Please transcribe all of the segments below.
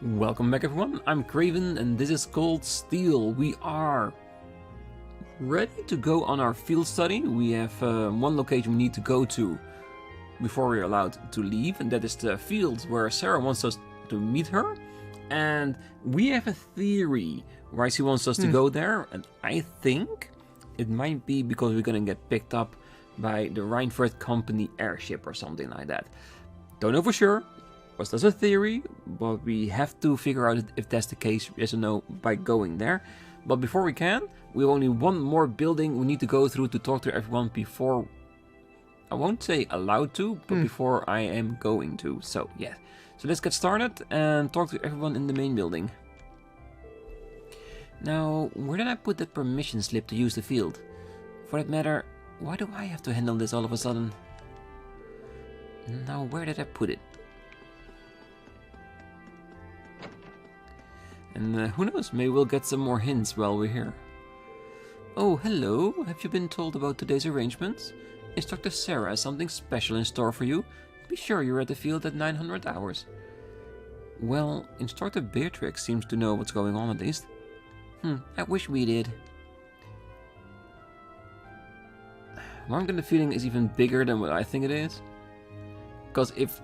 Welcome back everyone, I'm Craven and this is called Steel. We are ready to go on our field study. We have one location we need to go to before we're allowed to leave, and that is the field where Sarah wants us to meet her. And we have a theory why she wants us to go there, and I think it might be because we're gonna get picked up by the Reinford Company airship or something like that. Don't know for sure. Was that's a theory, but we have to figure out if that's the case, yes or no, by going there. But before we can, we have only one more building we need to go through to talk to everyone before, I won't say allowed to, but before I am going to. So yeah, so let's get started and talk to everyone in the main building. Now, where did I put that permission slip to use the field? For that matter, why do I have to handle this all of a sudden? Now, where did I put it? And who knows, maybe we'll get some more hints while we're here. Oh, hello. Have you been told about today's arrangements? Instructor Sarah has something special in store for you. Be sure you're at the field at 900 hours. Well, Instructor Beatrix seems to know what's going on at least. I wish we did. What I'm getting the feeling is even bigger than what I think it is. Because if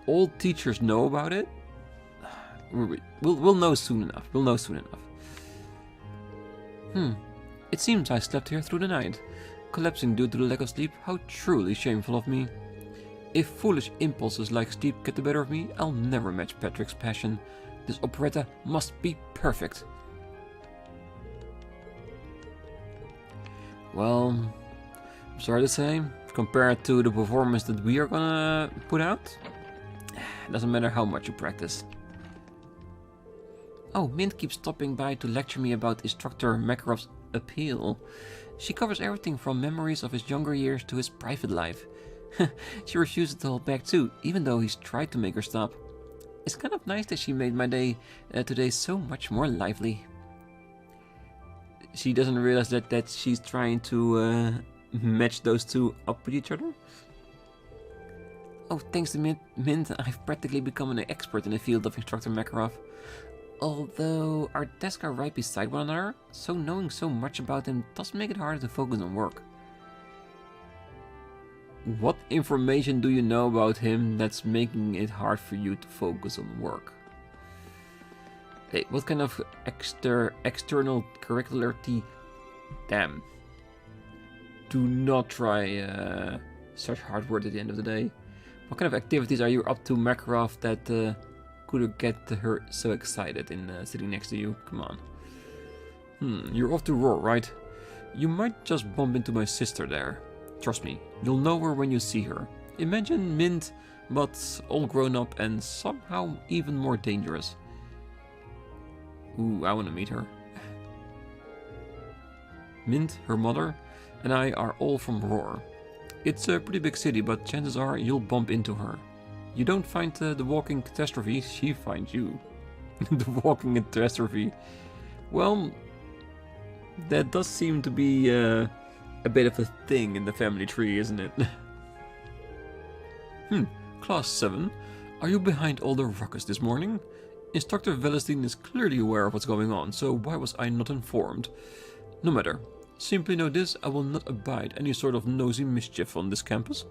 all teachers know about it, we'll know soon enough. We'll know soon enough. It seems I slept here through the night. Collapsing due to the lack of sleep, how truly shameful of me. If foolish impulses like sleep get the better of me, I'll never match Patrick's passion. This operetta must be perfect. Well, I'm sorry to say, compared to the performance that we are gonna put out, it doesn't matter how much you practice. Oh, Mint keeps stopping by to lecture me about Instructor Makarov's appeal. She covers everything from memories of his younger years to his private life. She refuses to hold back too, even though he's tried to make her stop. It's kind of nice that she made my day today so much more lively. She doesn't realize that she's trying to match those two up with each other. Oh, thanks to Mint, I've practically become an expert in the field of Instructor Makarov. Although our desks are right beside one another, so knowing so much about him does make it harder to focus on work. What information do you know about him that's making it hard for you to focus on work? Hey, what kind of external curricularity? Damn. Do not try such hard work at the end of the day. What kind of activities are you up to, Makarov, that could get her so excited in sitting next to you? Come on. You're off to Roar, right? You might just bump into my sister there. Trust me, you'll know her when you see her. Imagine Mint, but all grown up and somehow even more dangerous. Ooh, I want to meet her. Mint, her mother, and I are all from Roar. It's a pretty big city, but chances are you'll bump into her. You don't find the walking catastrophe, she finds you. The walking catastrophe. Well, that does seem to be a bit of a thing in the family tree, isn't it? Class 7. Are you behind all the ruckus this morning? Instructor Velestein is clearly aware of what's going on, so why was I not informed? No matter. Simply know this, I will not abide any sort of nosy mischief on this campus.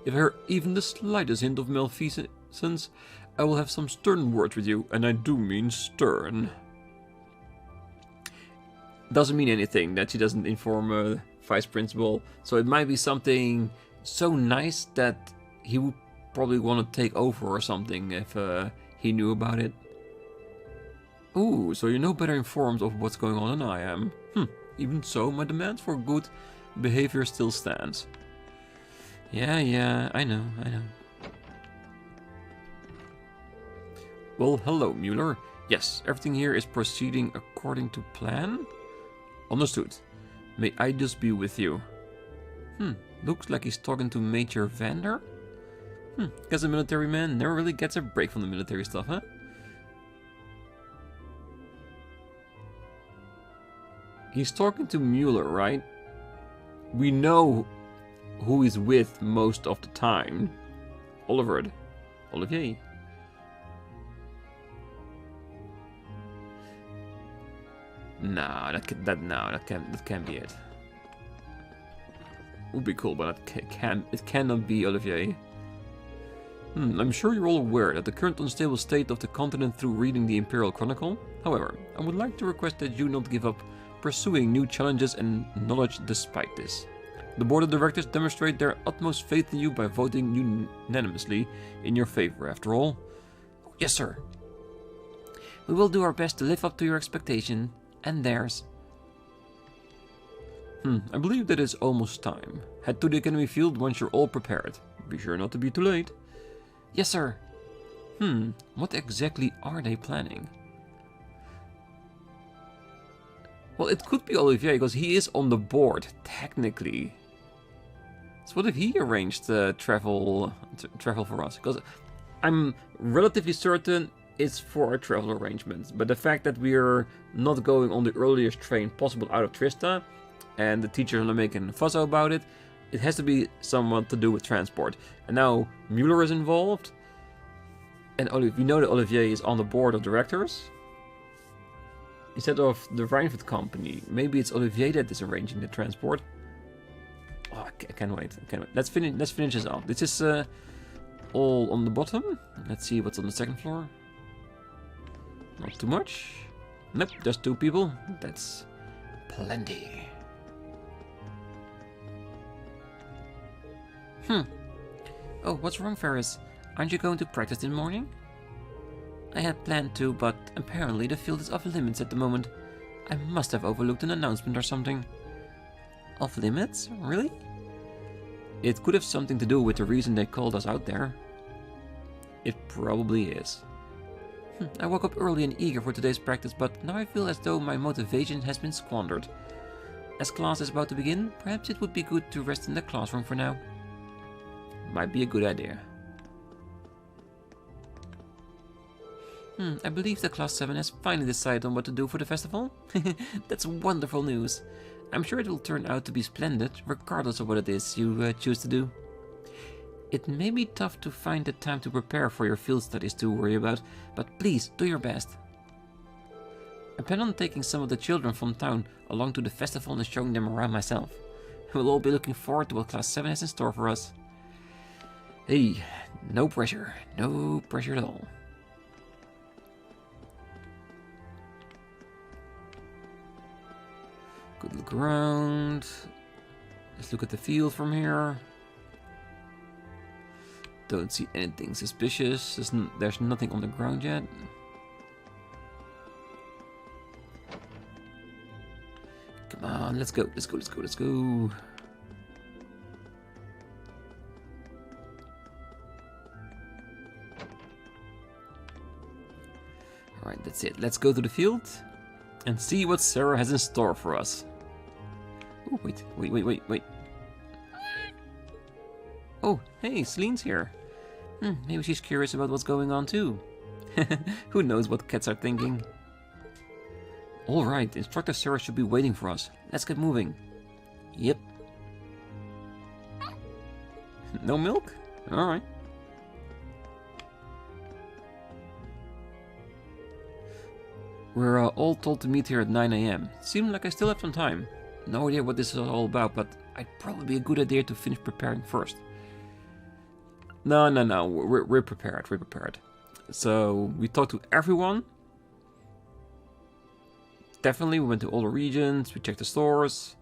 If I hear even the slightest hint of malfeasance, I will have some stern words with you, and I do mean stern. Doesn't mean anything that she doesn't inform Vice Principal, so it might be something so nice that he would probably want to take over or something if he knew about it. Ooh, so you're no better informed of what's going on than I am. Even so, my demands for good behavior still stands. Yeah, I know. Well, hello, Mueller. Yes, everything here is proceeding according to plan? Understood. May I just be with you? Looks like he's talking to Major Vander? Guess a military man never really gets a break from the military stuff, huh? He's talking to Mueller, right? We know who he's with most of the time. Olivier. No, that can't be it. Would be cool, but it cannot be Olivier. I'm sure you're all aware that the current unstable state of the continent through reading the Imperial Chronicle. However, I would like to request that you not give up pursuing new challenges and knowledge despite this. The board of directors demonstrate their utmost faith in you by voting unanimously in your favor, after all. Yes, sir. We will do our best to live up to your expectation and theirs. I believe that it's almost time. Head to the academy field once you're all prepared. Be sure not to be too late. Yes, sir. What exactly are they planning? Well, it could be Olivier, because he is on the board, technically. So what if he arranged travel for us? Because I'm relatively certain it's for our travel arrangements. But the fact that we're not going on the earliest train possible out of Trista, and the teachers are not making a fuss about it, it has to be someone to do with transport. And now Mueller is involved, and we know that Olivier is on the board of directors. Instead of the Reinfeld company, maybe it's Olivier that is arranging the transport. Oh, I can't wait. Let's finish this off. This is all on the bottom. Let's see what's on the second floor. Not too much. Nope, just 2 people. That's plenty. Oh, what's wrong, Ferris? Aren't you going to practice in the morning? I had planned to, but apparently the field is off limits at the moment. I must have overlooked an announcement or something. Off limits? Really? It could have something to do with the reason they called us out there. It probably is. I woke up early and eager for today's practice, but now I feel as though my motivation has been squandered. As class is about to begin, perhaps it would be good to rest in the classroom for now. Might be a good idea. I believe the Class 7 has finally decided on what to do for the festival. That's wonderful news. I'm sure it will turn out to be splendid, regardless of what it is you choose to do. It may be tough to find the time to prepare for your field studies to worry about, but please do your best. I plan on taking some of the children from town along to the festival and showing them around myself. We'll all be looking forward to what Class 7 has in store for us. Hey, no pressure at all. Good look around. Let's look at the field from here. Don't see anything suspicious. There's nothing on the ground yet. Come on, let's go. Alright, that's it. Let's go to the field and see what Sarah has in store for us. Oh, wait. Oh, hey, Celine's here. Maybe she's curious about what's going on too. Who knows what cats are thinking. Alright, Instructor Sarah should be waiting for us. Let's get moving. Yep. No milk? Alright. We're all told to meet here at 9 AM. Seems like I still have some time. No idea what this is all about, but I'd probably be a good idea to finish preparing first. No. We're prepared. So, we talked to everyone. Definitely, we went to all the regions, we checked the stores.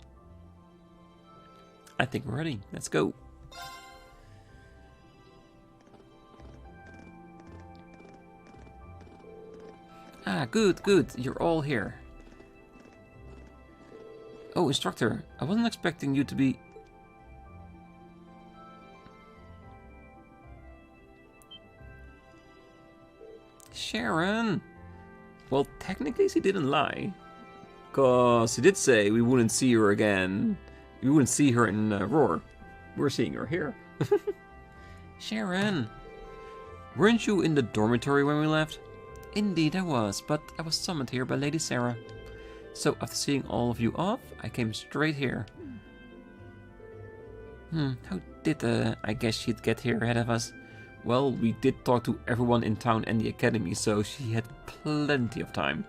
I think we're ready. Let's go. Ah, good. You're all here. Oh, Instructor, I wasn't expecting you to be... Sharon! Well, technically she didn't lie. Because she did say we wouldn't see her again. We wouldn't see her in Roar. We're seeing her here. Sharon! Weren't you in the dormitory when we left? Indeed I was, but I was summoned here by Lady Sarah. So after seeing all of you off, I came straight here. How did I guess she'd get here ahead of us? Well, we did talk to everyone in town and the academy, so she had plenty of time.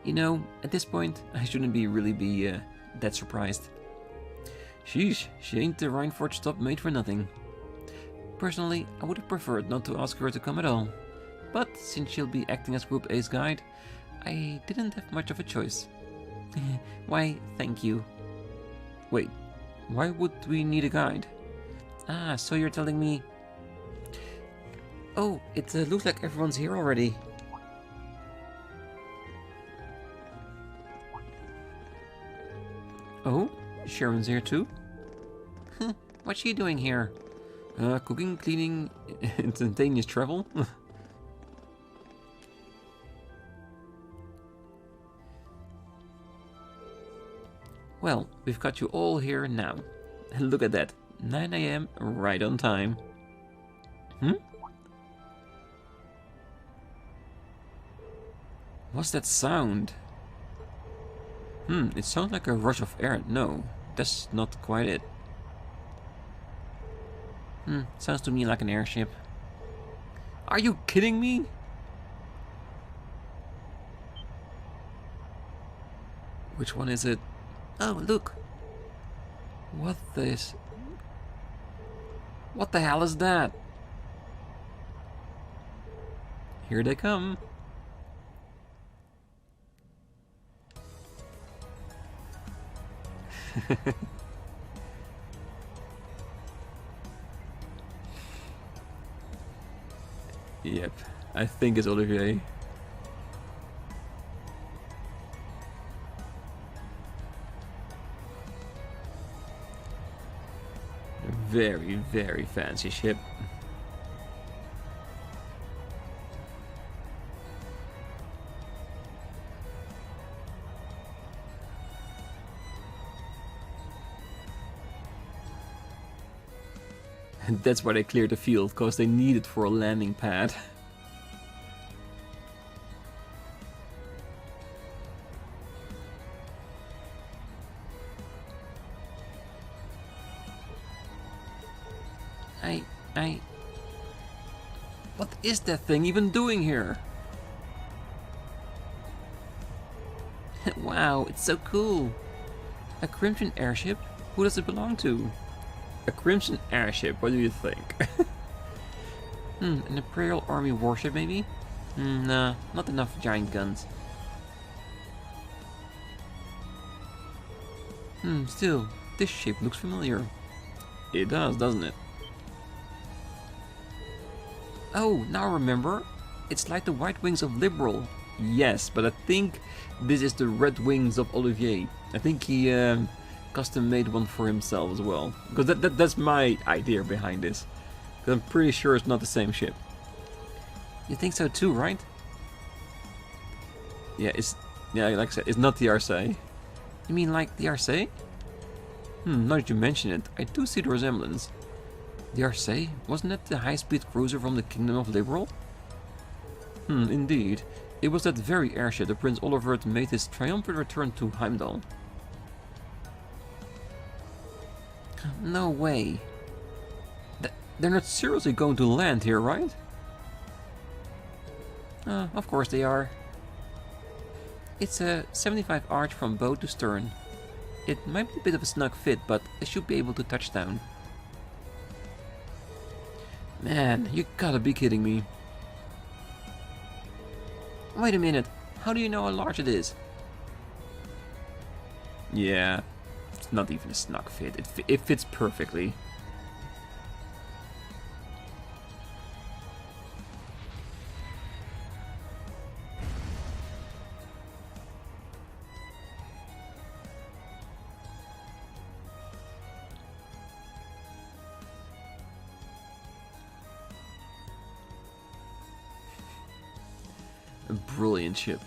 You know, at this point, I shouldn't really be that surprised. Sheesh, she ain't the Reinforge top made for nothing. Personally, I would have preferred not to ask her to come at all. But since she'll be acting as Group A's guide, I didn't have much of a choice. Why, thank you. Wait, why would we need a guide? Ah, so you're telling me... Oh, it looks like everyone's here already. Oh, Sharon's here too? What's she doing here? Cooking, cleaning, instantaneous travel? Well, we've got you all here now. Look at that, 9 AM, right on time. What's that sound? It sounds like a rush of air. No, that's not quite it. Sounds to me like an airship. Are you kidding me? Which one is it? Oh, look. What the hell is that? Here they come. Yep, I think it's Olivier. Very, very fancy ship. And that's why they cleared the field, because they need it for a landing pad. What is that thing even doing here? Wow, it's so cool. A Crimson airship? Who does it belong to? A Crimson airship, what do you think? An Imperial Army warship maybe? Nah, not enough giant guns. Still, this shape looks familiar. It does, doesn't it? Oh, now I remember. It's like the white wings of Liberal. Yes, but I think this is the red wings of Olivier. I think he custom made one for himself as well. Because that's my idea behind this. Because I'm pretty sure it's not the same ship. You think so too, right? Yeah, like I said, it's not the RC. You mean like the RC? Now that you mention it, I do see the resemblance. The RC? Wasn't that the high-speed cruiser from the Kingdom of Liberal? Indeed. It was that very airship that Prince Olivert made his triumphant return to Heimdall. No way. They're not seriously going to land here, right? Of course they are. It's a 75 arch from bow to stern. It might be a bit of a snug fit, but they should be able to touch down. Man, you gotta be kidding me. Wait a minute, how do you know how large it is? Yeah, it's not even a snug fit, it fits perfectly. A brilliant ship.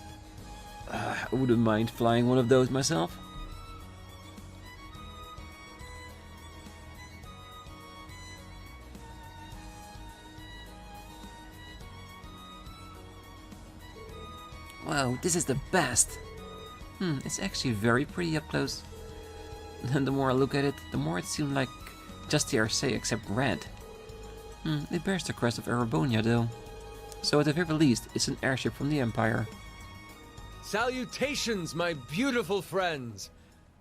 I wouldn't mind flying one of those myself. Wow, this is the best! It's actually very pretty up close. And the more I look at it, the more it seems like just the RC except red. It bears the crest of Erebonia though. So at the very least, it's an airship from the Empire. Salutations, my beautiful friends!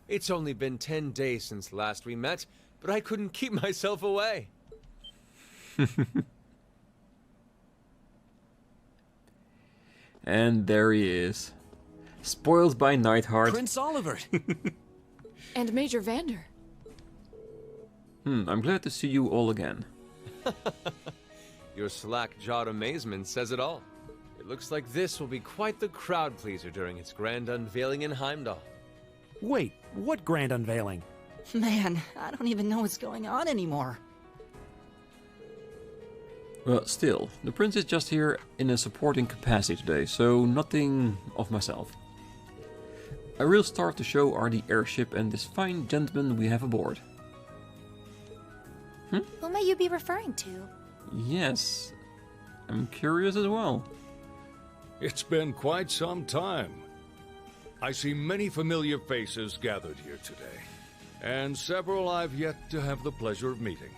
It's only been 10 days since last we met, but I couldn't keep myself away. And there he is. Spoiled by Neidhart. Prince Oliver! And Major Vander. I'm glad to see you all again. Your slack-jawed amazement says it all. It looks like this will be quite the crowd-pleaser during its grand unveiling in Heimdall. Wait, what grand unveiling? Man, I don't even know what's going on anymore. Well, still, the prince is just here in a supporting capacity today, so nothing of myself. A real star of the show are the airship and this fine gentleman we have aboard. Who may you be referring to? Yes, I'm curious as well. It's been quite some time. I see many familiar faces gathered here today, and several I've yet to have the pleasure of meeting.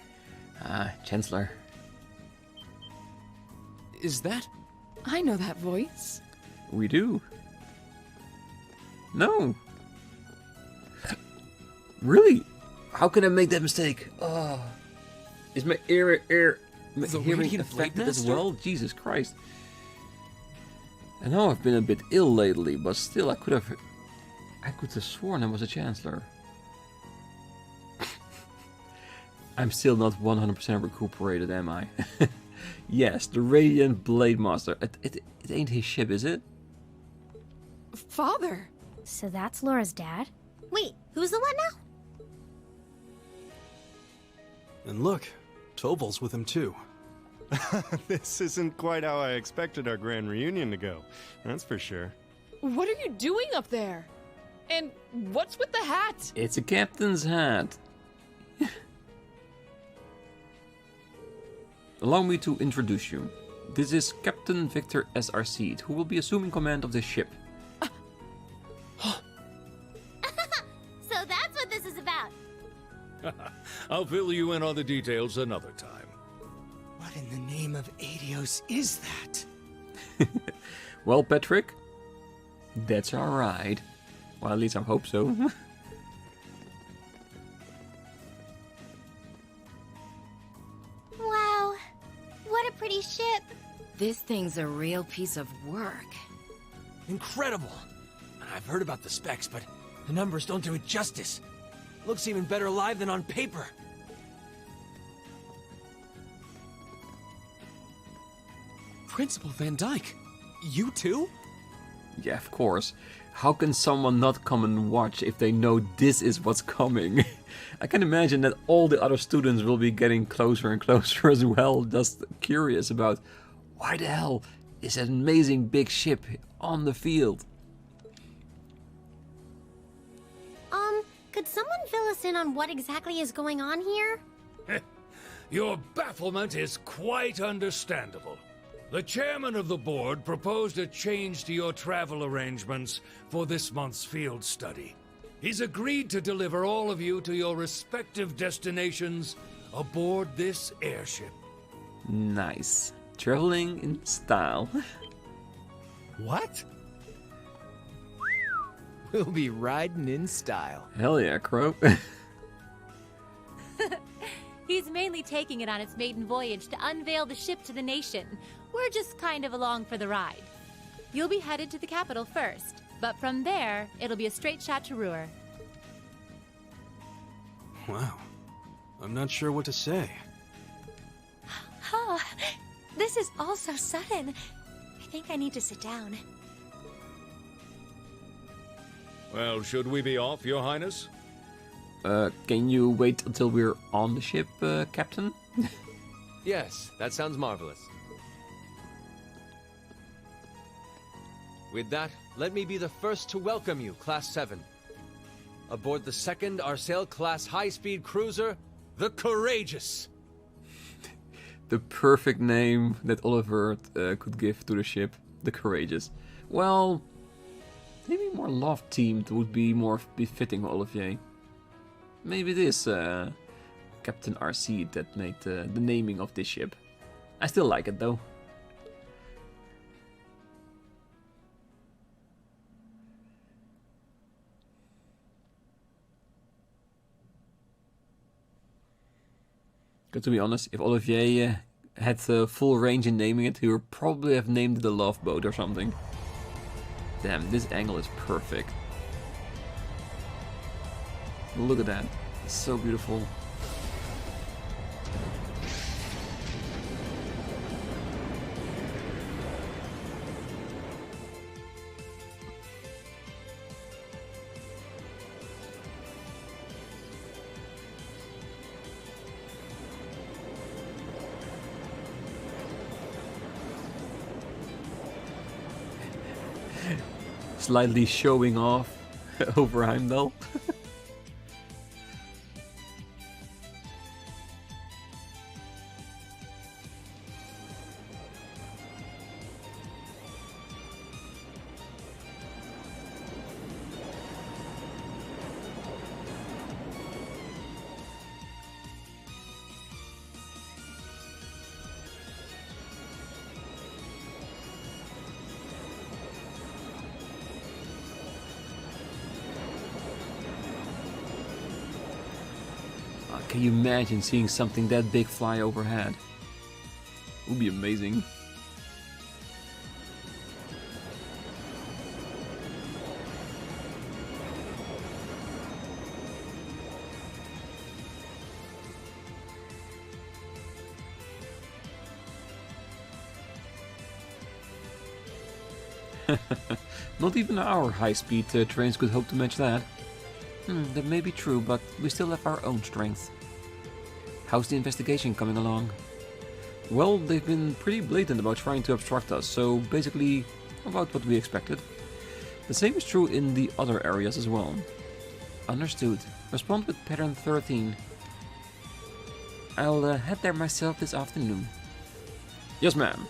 Ah, Chancellor. Is that? I know that voice. We do. No. Really? How can I make that mistake? Oh. Is my hearing Radiant affected Blade as Master? well? Jesus Christ. I know I've been a bit ill lately, but still I could have sworn I was a Chancellor. I'm still not 100% recuperated, am I? Yes, the Radiant Blade Master. It ain't his ship, is it? Father! So that's Laura's dad? Wait, who's the one now? And look, Tobal's with him too. This isn't quite how I expected our grand reunion to go, that's for sure. What are you doing up there? And what's with the hat? It's a captain's hat. Allow me to introduce you. This is Captain Victor SRC, who will be assuming command of this ship. So that's what this is about. I'll fill you in on the details another time. What in the name of Adios is that? Well, Patrick, that's alright. Well, at least I hope so. Wow, what a pretty ship. This thing's a real piece of work. Incredible! And I've heard about the specs, but the numbers don't do it justice. Looks even better live than on paper. Principal Van Dyke, you too? Yeah, of course. How can someone not come and watch if they know this is what's coming? I can imagine that all the other students will be getting closer and closer as well, just curious about why the hell is that amazing big ship on the field? Could someone fill us in on what exactly is going on here? Your bafflement is quite understandable. The chairman of the board proposed a change to your travel arrangements for this month's field study. He's agreed to deliver all of you to your respective destinations aboard this airship. Nice. Traveling in style. What? We'll be riding in style. Hell yeah, Crow. He's mainly taking it on its maiden voyage to unveil the ship to the nation. We're just kind of along for the ride. You'll be headed to the capital first, but from there, it'll be a straight shot to Ruhr. Wow. I'm not sure what to say. Oh, this is all so sudden. I think I need to sit down. Well, should we be off, Your Highness? Can you wait until we're on the ship, Captain? Yes, that sounds marvelous. With that, let me be the first to welcome you, Class 7. Aboard the second Arsail-class high-speed cruiser, the Courageous. The perfect name that Oliver could give to the ship, the Courageous. Well, maybe more love-themed would be more befitting Olivier. Maybe it is Captain RC that made the naming of this ship. I still like it though. But to be honest, if Olivier had full range in naming it, he would probably have named it a love boat or something. Damn, this angle is perfect. Look at that. It's so beautiful. Slightly showing off over Heimdall. Can you imagine seeing something that big fly overhead? It would be amazing. Not even our high-speed trains could hope to match that. That may be true, but we still have our own strength. How's the investigation coming along? Well, they've been pretty blatant about trying to obstruct us, so basically about what we expected. The same is true in the other areas as well. Understood. Respond with pattern 13. I'll head there myself this afternoon. Yes, ma'am.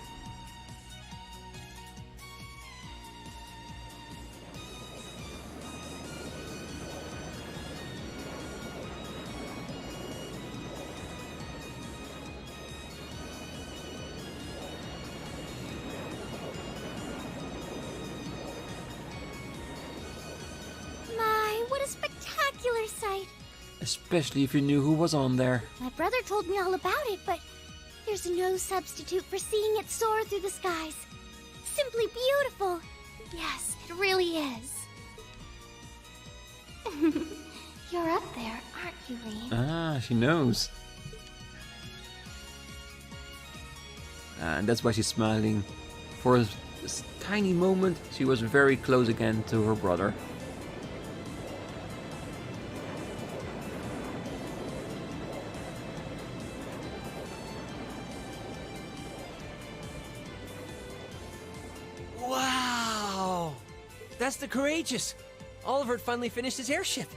Especially if you knew who was on there. My brother told me all about it, but there's no substitute for seeing it soar through the skies. Simply beautiful. Yes, it really is. You're up there, aren't you, Rean? Ah, she knows. And that's why she's smiling. For a tiny moment, she was very close again to her brother. That's the Courageous! Oliver finally finished his airship!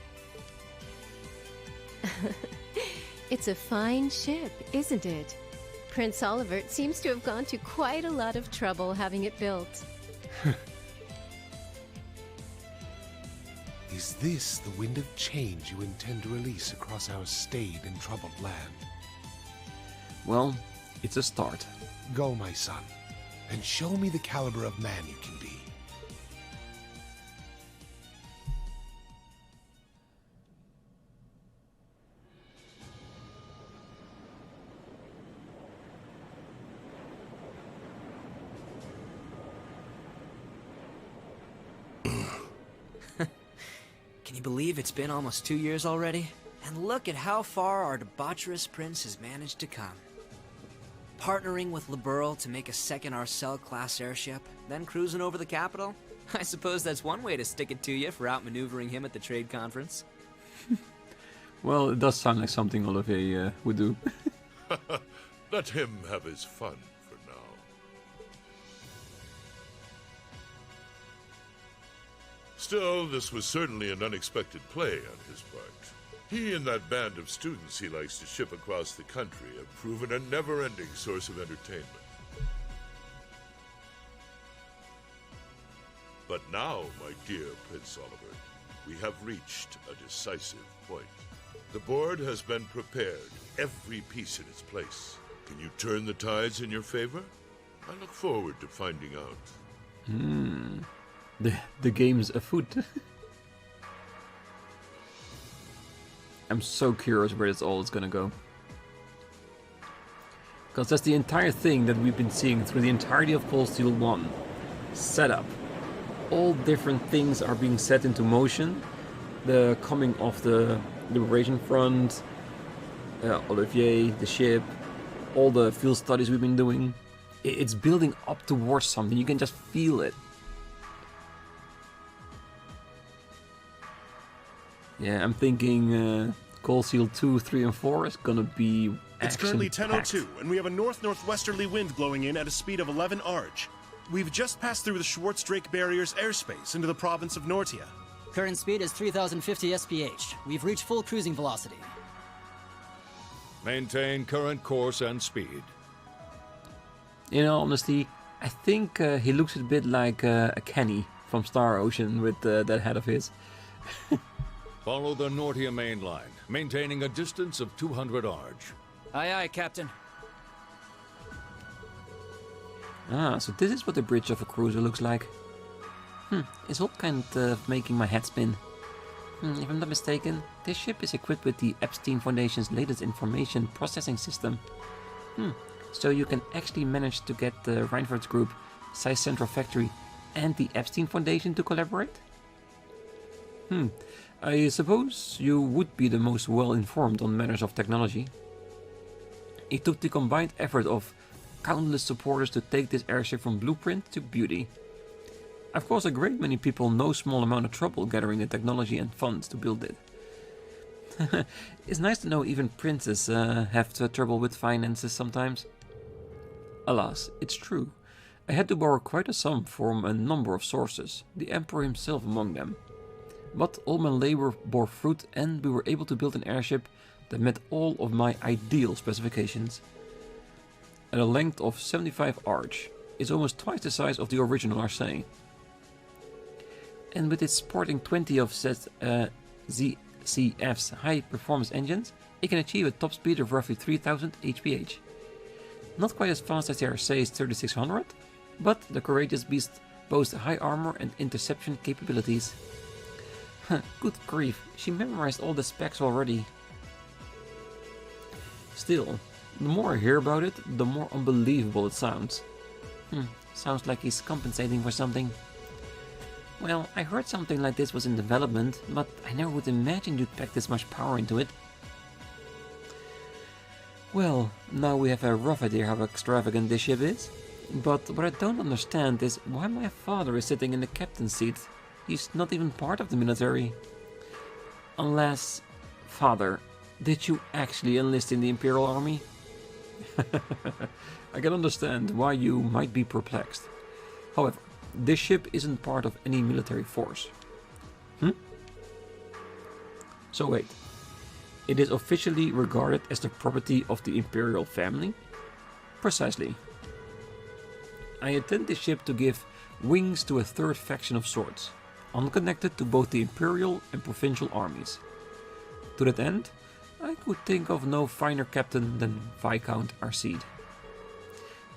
It's a fine ship, isn't it? Prince Oliver seems to have gone to quite a lot of trouble having it built. Is this the wind of change you intend to release across our staid and troubled land? Well, it's a start. Go, my son, and show me the caliber of man you can be. Can you believe it's been almost 2 years already? And look at how far our debaucherous prince has managed to come. Partnering with Liberl to make a second Arcel-class airship, then cruising over the capital? I suppose that's one way to stick it to you for outmaneuvering him at the trade conference. Well, it does sound like something Olivier would do. Let him have his fun for now. Still, this was certainly an unexpected play on his part. He and that band of students he likes to ship across the country have proven a never-ending source of entertainment. But now, my dear Prince Oliver, we have reached a decisive point. The board has been prepared, every piece in its place. Can you turn the tides in your favor? I look forward to finding out. The game's afoot. I'm so curious where this all is gonna go. Because that's the entire thing that we've been seeing through the entirety of Cold Steel 1. Setup. All different things are being set into motion. The coming of the Liberation Front, Olivier, the ship, all the field studies we've been doing. It's building up towards something. You can just feel it. Yeah, I'm thinking Cold Steel 2, 3, and 4 is gonna be It's currently 10:02, and we have a north-northwesterly wind blowing in at a speed of 11 Arj. We've just passed through the Schwarz-Drake Barrier's airspace into the province of Nortia. Current speed is 3050 SPH. We've reached full cruising velocity. Maintain current course and speed. In all honesty, I think he looks a bit like a Kenny from Star Ocean with that head of his. Follow the Nortia main line, maintaining a distance of 200 Arj. Aye, aye, Captain. Ah, so this is what the bridge of a cruiser looks like. It's all kind of making my head spin. If I'm not mistaken, this ship is equipped with the Epstein Foundation's latest information processing system. So you can actually manage to get the Reinfeldt Group, Size Central Factory, and the Epstein Foundation to collaborate? I suppose you would be the most well-informed on matters of technology. It took the combined effort of countless supporters to take this airship from blueprint to beauty. I've caused a great many people no small amount of trouble gathering the technology and funds to build it. It's nice to know even princes have trouble with finances sometimes. Alas, it's true. I had to borrow quite a sum from a number of sources, the Emperor himself among them. But all my labor bore fruit and we were able to build an airship that met all of my ideal specifications. At a length of 75 Arch, it's almost twice the size of the original Arcee. And with its sporting 20 of ZCF's high-performance engines, it can achieve a top speed of roughly 3000 hph. Not quite as fast as the Arcee's 3600, but the courageous beast boasts high armor and interception capabilities. Good grief, she memorized all the specs already. Still, the more I hear about it, the more unbelievable it sounds. Sounds like he's compensating for something. Well, I heard something like this was in development, but I never would imagine you'd pack this much power into it. Well, now we have a rough idea how extravagant this ship is. But what I don't understand is why my father is sitting in the captain's seat. He's not even part of the military. Unless... Father, did you actually enlist in the Imperial Army? I can understand why you might be perplexed. However, this ship isn't part of any military force. So wait, it is officially regarded as the property of the Imperial family? Precisely. I intend this ship to give wings to a third faction of sorts, unconnected to both the Imperial and Provincial armies. To that end, I could think of no finer captain than Viscount Arcede.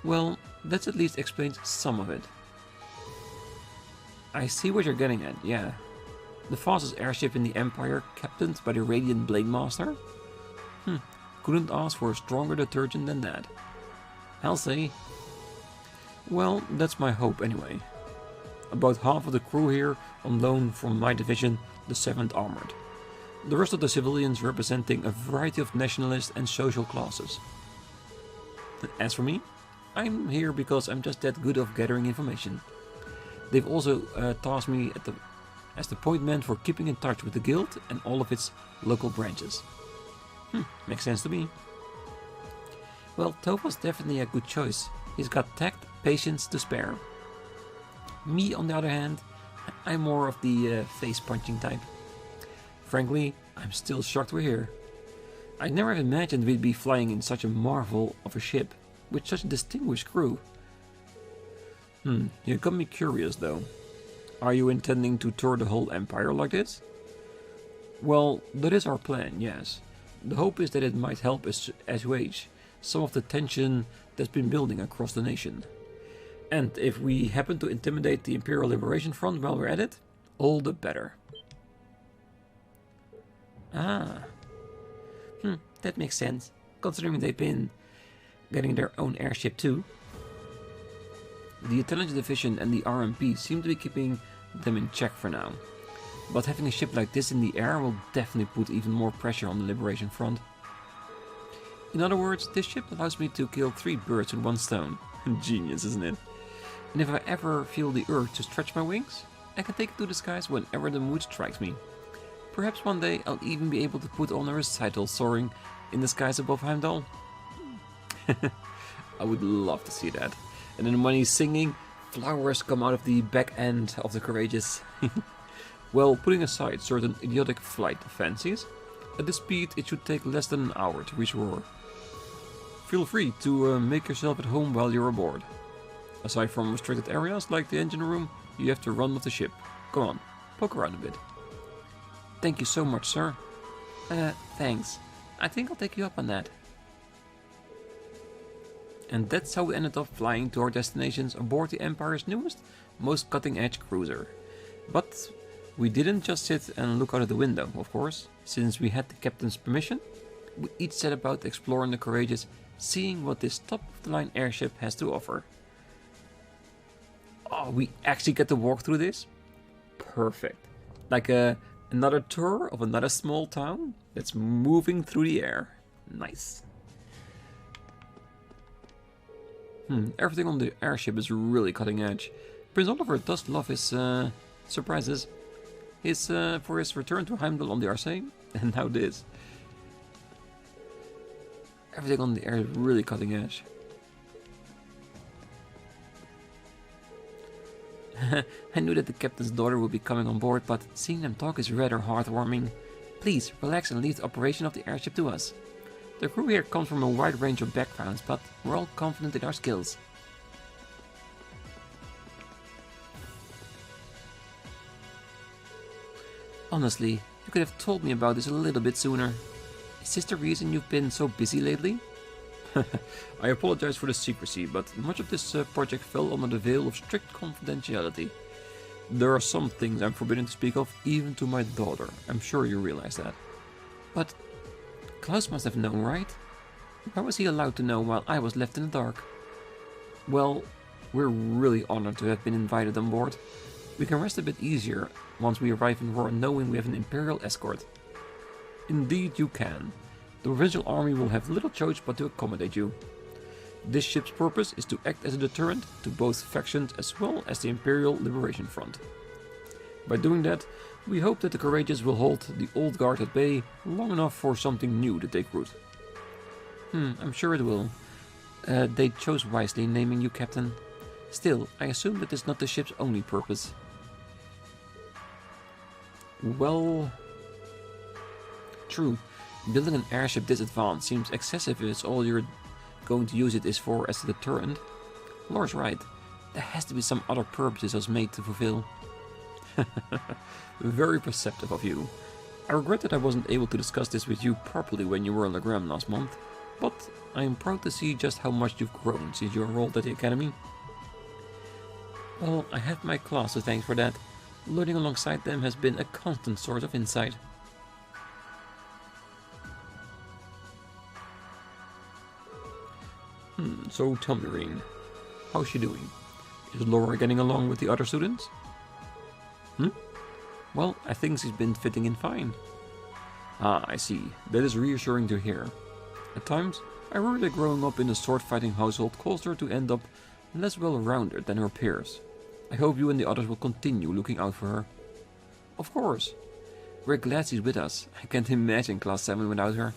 Well, that at least explains some of it. I see what you're getting at, yeah. The fastest airship in the Empire, captained by the Radiant Blade Master? Couldn't ask for a stronger detergent than that. I'll say. Well, that's my hope anyway. About half of the crew here on loan from my division, the 7th Armored. The rest of the civilians representing a variety of nationalist and social classes. As for me, I'm here because I'm just that good of gathering information. They've also tasked me as the point man for keeping in touch with the guild and all of its local branches. Makes sense to me. Well, Toph was definitely a good choice. He's got tact, patience to spare. Me, on the other hand, I'm more of the face-punching type. Frankly, I'm still shocked we're here. I never imagined we'd be flying in such a marvel of a ship, with such a distinguished crew. You got me curious though. Are you intending to tour the whole Empire like this? Well, that is our plan, yes. The hope is that it might help assuage some of the tension that's been building across the nation. And if we happen to intimidate the Imperial Liberation Front while we're at it, all the better. Ah. That makes sense, considering they've been getting their own airship too. The Intelligence Division and the RMP seem to be keeping them in check for now. But having a ship like this in the air will definitely put even more pressure on the Liberation Front. In other words, this ship allows me to kill 3 birds with 1 stone. Genius, isn't it? And if I ever feel the urge to stretch my wings, I can take it to the skies whenever the mood strikes me. Perhaps one day I'll even be able to put on a recital soaring in the skies above Heimdall. I would love to see that. And then when he's singing, flowers come out of the back end of the Courageous. Well, putting aside certain idiotic flight fancies, at this speed it should take less than an hour to reach Roar. Feel free to make yourself at home while you're aboard. Aside from restricted areas like the engine room, you have to run with the ship. Come on, poke around a bit. Thank you so much, sir. Thanks. I think I'll take you up on that. And that's how we ended up flying to our destinations aboard the Empire's newest, most cutting-edge cruiser. But we didn't just sit and look out of the window, of course. Since we had the captain's permission, we each set about exploring the Courageous, seeing what this top-of-the-line airship has to offer. Oh, we actually get to walk through this? Perfect. Like another tour of another small town that's moving through the air. Nice. Everything on the airship is really cutting edge. Prince Oliver does love his surprises. For his return to Heimdall on the Arsene, and now this. Everything on the air is really cutting edge. I knew that the captain's daughter would be coming on board, but seeing them talk is rather heartwarming. Please, relax and leave the operation of the airship to us. The crew here comes from a wide range of backgrounds, but we're all confident in our skills. Honestly, you could have told me about this a little bit sooner. Is this the reason you've been so busy lately? I apologize for the secrecy, but much of this project fell under the veil of strict confidentiality. There are some things I'm forbidden to speak of, even to my daughter. I'm sure you realize that. But Klaus must have known, right? Why was he allowed to know while I was left in the dark? Well, we're really honored to have been invited on board. We can rest a bit easier once we arrive in Roar knowing we have an Imperial escort. Indeed you can. The Provincial Army will have little choice but to accommodate you. This ship's purpose is to act as a deterrent to both factions as well as the Imperial Liberation Front. By doing that, we hope that the Courageous will hold the old guard at bay long enough for something new to take root. I'm sure it will. They chose wisely in naming you captain. Still, I assume that is not the ship's only purpose. Well, true. Building an airship this advanced seems excessive if it's all you're going to use it is for as a deterrent. Laura's right. There has to be some other purposes it was made to fulfill. Very perceptive of you. I regret that I wasn't able to discuss this with you properly when you were on the Gram last month, but I am proud to see just how much you've grown since you enrolled at the Academy. Well, I have my class to thank for that. Learning alongside them has been a constant source of insight. So tell me, Rean, how's she doing? Is Laura getting along with the other students? Well, I think she's been fitting in fine. Ah, I see. That is reassuring to hear. At times, I worry that growing up in a sword-fighting household caused her to end up less well-rounded than her peers. I hope you and the others will continue looking out for her. Of course. We're glad she's with us. I can't imagine Class 7 without her.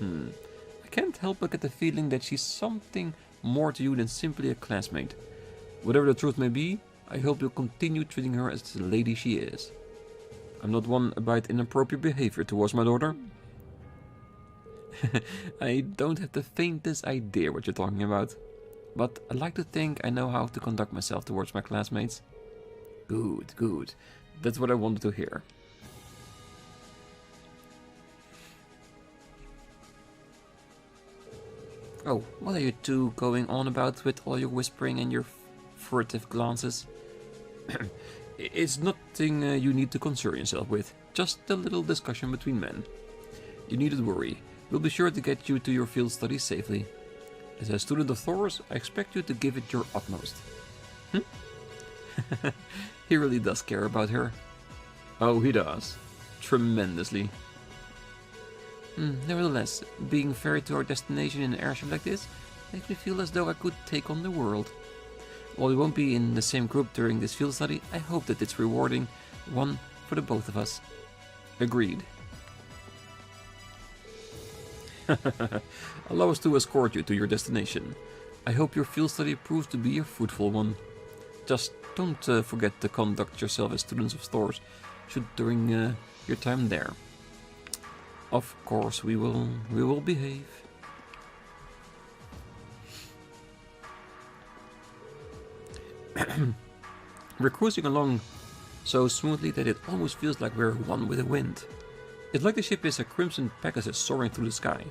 I can't help but get the feeling that she's something more to you than simply a classmate. Whatever the truth may be, I hope you'll continue treating her as the lady she is. I'm not one about inappropriate behavior towards my daughter. I don't have the faintest idea what you're talking about. But I like to think I know how to conduct myself towards my classmates. Good, good. That's what I wanted to hear. Oh, what are you two going on about with all your whispering and your furtive glances? It's nothing you need to concern yourself with. Just a little discussion between men. You needn't worry. We'll be sure to get you to your field studies safely. As a student of Thors, I expect you to give it your utmost. He really does care about her. Oh, he does. Tremendously. Nevertheless, being ferried to our destination in an airship like this makes me feel as though I could take on the world. While we won't be in the same group during this field study, I hope that it's rewarding one for the both of us. Agreed. Allow us to escort you to your destination. I hope your field study proves to be a fruitful one. Just don't forget to conduct yourself as students of Thors should during your time there. Of course we will behave. We're cruising along so smoothly that it almost feels like we're one with the wind. It's like the ship is a crimson Pegasus soaring through the sky.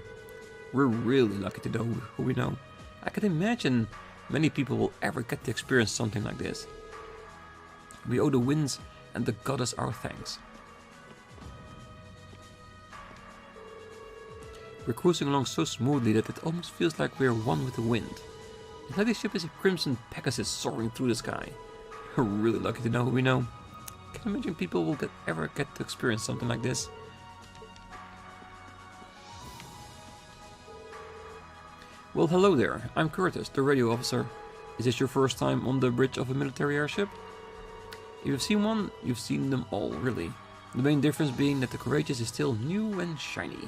We're really lucky to know who we know. I can imagine many people will ever get to experience something like this. We owe the winds and the goddess our thanks. We're cruising along so smoothly that it almost feels like we're one with the wind. It's like the ship is a crimson Pegasus soaring through the sky. We're really lucky to know who we know. Can't imagine people will ever get to experience something like this. Well, hello there. I'm Curtis, the radio officer. Is this your first time on the bridge of a military airship? If you've seen one, you've seen them all, really. The main difference being that the Courageous is still new and shiny.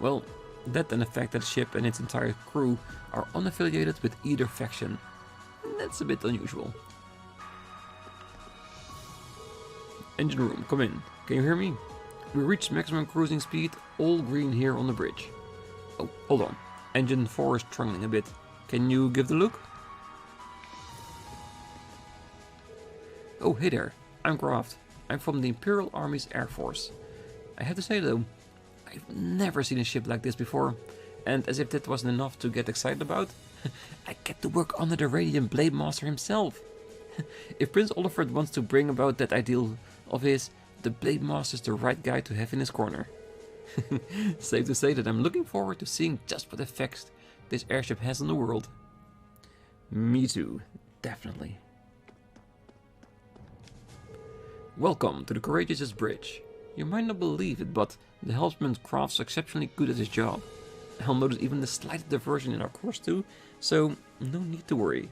Well, that and the fact that the ship and its entire crew are unaffiliated with either faction. That's a bit unusual. Engine room, come in. Can you hear me? We reached maximum cruising speed, all green here on the bridge. Oh, hold on. Engine 4 is trundling a bit. Can you give the look? Oh, hey there. I'm Graft. I'm from the Imperial Army's Air Force. I have to say though, I've never seen a ship like this before. And as if that wasn't enough to get excited about, I get to work under the Radiant Blade Master himself. If Prince Olafert wants to bring about that ideal of his, the Blade Master is the right guy to have in his corner. Safe to say that I'm looking forward to seeing just what effects this airship has on the world. Me too, definitely. Welcome to the Courageous' bridge. You might not believe it, but the helmsman Craft's exceptionally good at his job. I'll notice even the slight diversion in our course too, so no need to worry.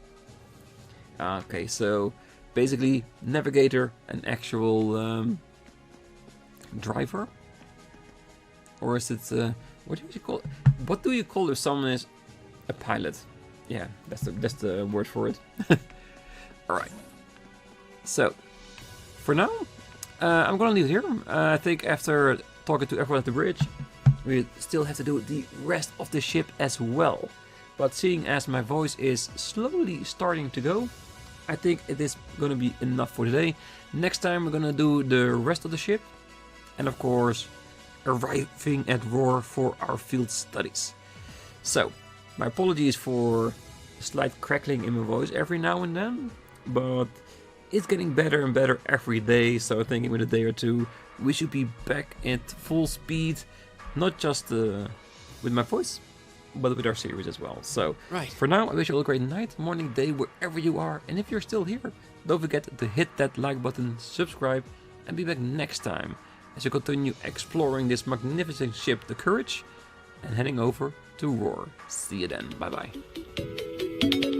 Okay, so basically navigator, an actual driver, or is it what do you call it? What do you call if someone is a pilot? Yeah, that's the word for it. All right. So for now, I'm gonna leave it here. I think after talking to everyone at the bridge, we still have to do the rest of the ship as well. But seeing as my voice is slowly starting to go, I think it is going to be enough for today. Next time we're going to do the rest of the ship. And of course, arriving at Roar for our field studies. So, my apologies for a slight crackling in my voice every now and then. But it's getting better and better every day. So I think in a day or two, we should be back at full speed. Not just with my voice, but with our series as well. So, for now, I wish you all a great night, morning, day, wherever you are. And if you're still here, don't forget to hit that like button, subscribe, and be back next time as we continue exploring this magnificent ship, the Courage, and heading over to Roar. See you then. Bye-bye.